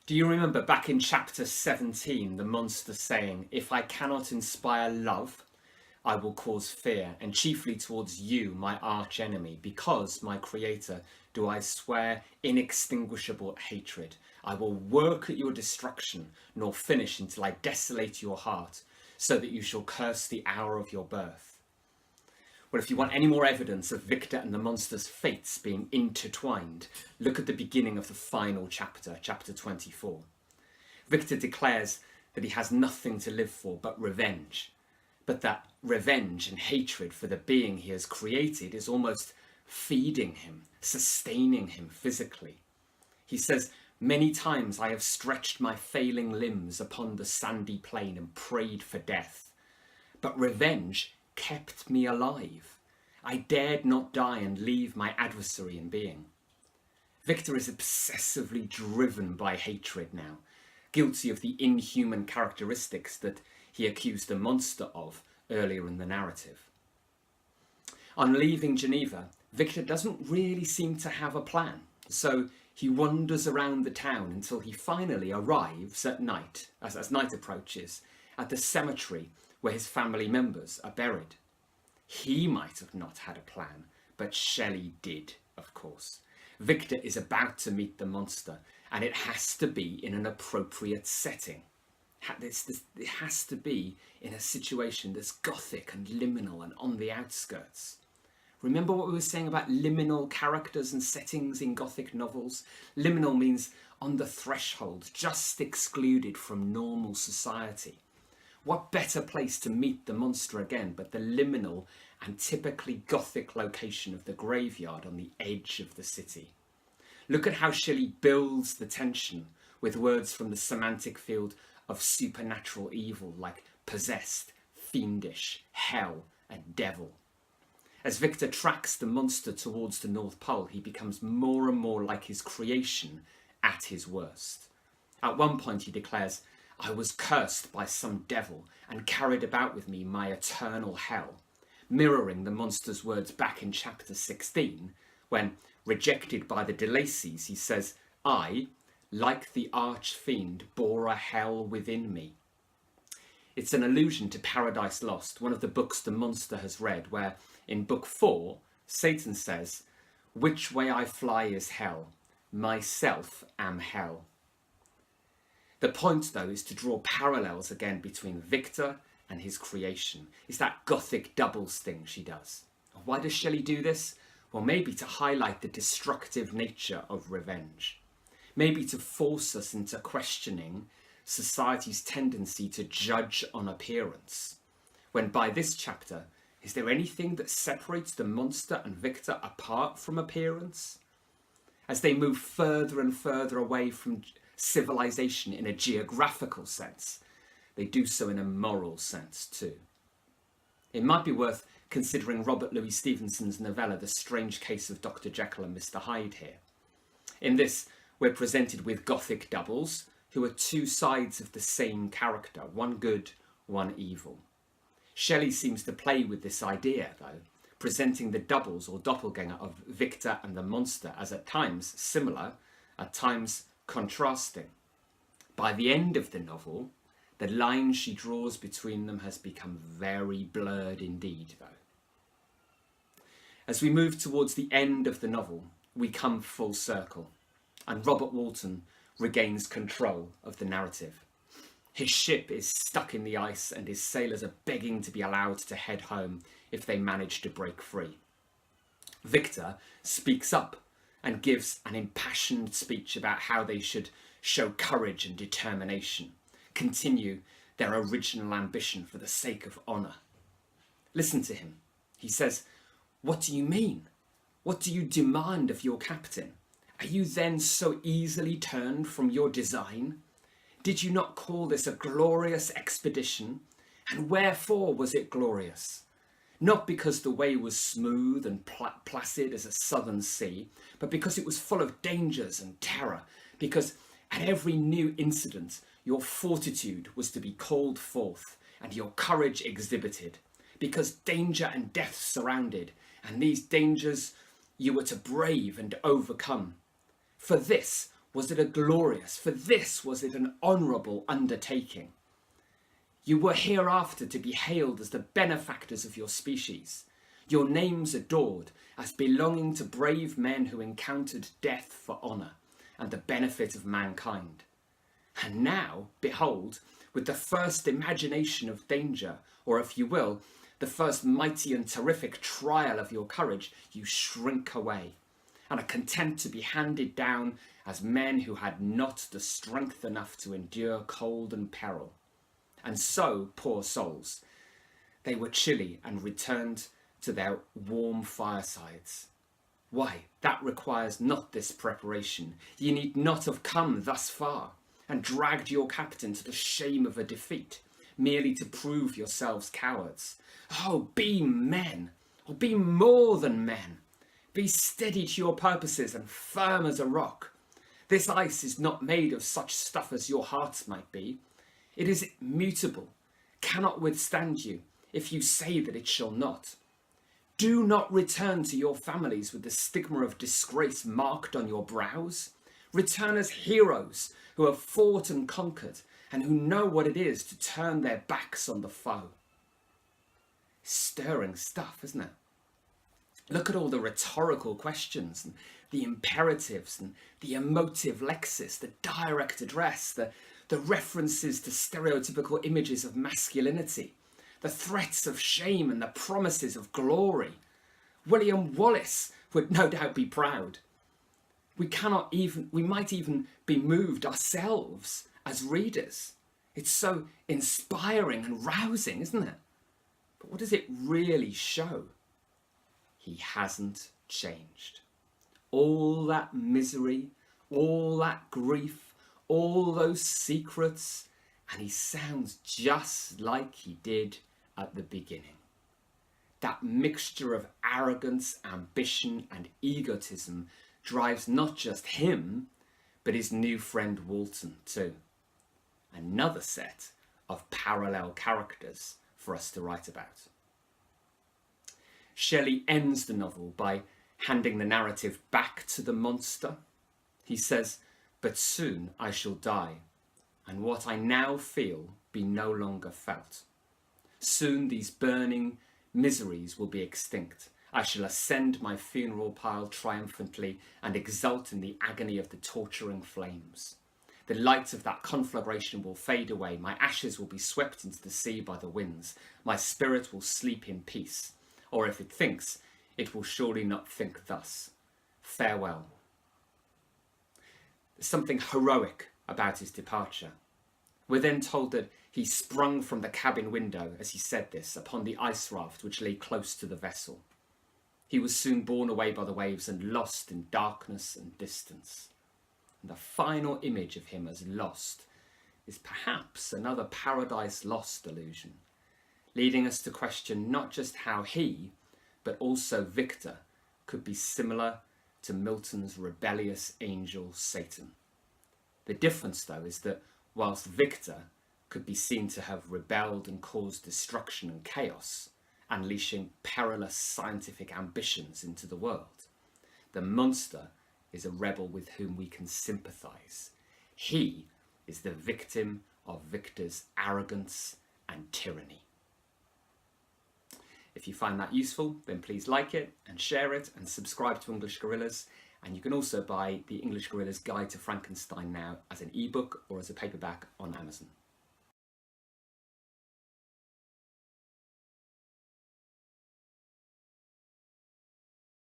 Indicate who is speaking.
Speaker 1: Do you remember back in chapter 17, the monster saying, "If I cannot inspire love, I will cause fear, and chiefly towards you, my arch enemy, because, my creator, do I swear inextinguishable hatred. I will work at your destruction, nor finish until I desolate your heart, so that you shall curse the hour of your birth." Well, if you want any more evidence of Victor and the monster's fates being intertwined, look at the beginning of the final chapter, chapter 24. Victor declares that he has nothing to live for but revenge, but that revenge and hatred for the being he has created is almost feeding him, sustaining him physically. He says, "Many times I have stretched my failing limbs upon the sandy plain and prayed for death, but revenge kept me alive. I dared not die and leave my adversary in being." Victor is obsessively driven by hatred now, guilty of the inhuman characteristics that he accused the monster of earlier in the narrative. On leaving Geneva, Victor doesn't really seem to have a plan, so he wanders around the town until he finally arrives at night, as night approaches, at the cemetery where his family members are buried. He might have not had a plan, but Shelley did, of course. Victor is about to meet the monster, and it has to be in an appropriate setting. It has to be in a situation that's gothic and liminal and on the outskirts. Remember what we were saying about liminal characters and settings in Gothic novels? Liminal means on the threshold, just excluded from normal society. What better place to meet the monster again but the liminal and typically Gothic location of the graveyard on the edge of the city? Look at how Shelley builds the tension with words from the semantic field of supernatural evil like possessed, fiendish, hell, and devil. As Victor tracks the monster towards the North Pole, he becomes more and more like his creation at his worst. At one point he declares, "I was cursed by some devil and carried about with me my eternal hell," mirroring the monster's words back in chapter 16, when, rejected by the de Lacys, he says, "I, like the arch-fiend, bore a hell within me." It's an allusion to Paradise Lost, one of the books the monster has read, where in book 4, Satan says, "Which way I fly is hell, myself am hell." The point, though, is to draw parallels again between Victor and his creation. It's that Gothic Doubles thing she does. Why does Shelley do this? Well, maybe to highlight the destructive nature of revenge. Maybe to force us into questioning society's tendency to judge on appearance. When by this chapter, is there anything that separates the monster and Victor apart from appearance? As they move further and further away from civilization in a geographical sense, they do so in a moral sense too. It might be worth considering Robert Louis Stevenson's novella The Strange Case of Dr. Jekyll and Mr. Hyde here. In this, we're presented with Gothic doubles, who are two sides of the same character, one good, one evil. Shelley seems to play with this idea, though, presenting the doubles or doppelganger of Victor and the monster as at times similar, at times contrasting. By the end of the novel, the line she draws between them has become very blurred indeed, though. As we move towards the end of the novel, we come full circle, and Robert Walton regains control of the narrative. His ship is stuck in the ice and his sailors are begging to be allowed to head home if they manage to break free. Victor speaks up and gives an impassioned speech about how they should show courage and determination, continue their original ambition for the sake of honour. Listen to him. He says, "What do you mean? What do you demand of your captain? Are you then so easily turned from your design? Did you not call this a glorious expedition? And wherefore was it glorious? Not because the way was smooth and placid as a southern sea, but because it was full of dangers and terror, because at every new incident your fortitude was to be called forth and your courage exhibited, because danger and death surrounded, and these dangers you were to brave and overcome. For this was it a glorious, for this was it an honourable undertaking. You were hereafter to be hailed as the benefactors of your species, your names adored as belonging to brave men who encountered death for honour and the benefit of mankind. And now, behold, with the first imagination of danger, or if you will, the first mighty and terrific trial of your courage, you shrink away and are content to be handed down as men who had not the strength enough to endure cold and peril. And so, poor souls, they were chilly and returned to their warm firesides. Why, that requires not this preparation. Ye need not have come thus far and dragged your captain to the shame of a defeat, merely to prove yourselves cowards. Oh, be men, or be more than men. Be steady to your purposes and firm as a rock. This ice is not made of such stuff as your hearts might be. It is mutable, cannot withstand you, if you say that it shall not. Do not return to your families with the stigma of disgrace marked on your brows. Return as heroes who have fought and conquered and who know what it is to turn their backs on the foe. Stirring stuff, isn't it? Look at all the rhetorical questions and the imperatives and the emotive lexis, the direct address, the references to stereotypical images of masculinity, the threats of shame and the promises of glory. William Wallace would no doubt be proud. We might even be moved ourselves as readers. It's so inspiring and rousing, isn't it? But what does it really show? He hasn't changed. All that misery, all that grief, all those secrets, and he sounds just like he did at the beginning. That mixture of arrogance, ambition, and egotism drives not just him, but his new friend Walton too. Another set of parallel characters for us to write about. Shelley ends the novel by handing the narrative back to the monster. He says, "But soon I shall die, and what I now feel be no longer felt. Soon these burning miseries will be extinct. I shall ascend my funeral pile triumphantly and exult in the agony of the torturing flames. The light of that conflagration will fade away. My ashes will be swept into the sea by the winds. My spirit will sleep in peace. Or if it thinks, it will surely not think thus. Farewell." There's something heroic about his departure. We're then told that he sprung from the cabin window, as he said this, upon the ice raft which lay close to the vessel. He was soon borne away by the waves and lost in darkness and distance. And the final image of him as lost is perhaps another Paradise Lost illusion, leading us to question not just how he, but also Victor, could be similar to Milton's rebellious angel Satan. The difference, though, is that whilst Victor could be seen to have rebelled and caused destruction and chaos, unleashing perilous scientific ambitions into the world, the monster is a rebel with whom we can sympathise. He is the victim of Victor's arrogance and tyranny. If you find that useful, then please like it and share it and subscribe to English Gorillas. And you can also buy the English Gorillas Guide to Frankenstein now as an ebook or as a paperback on Amazon.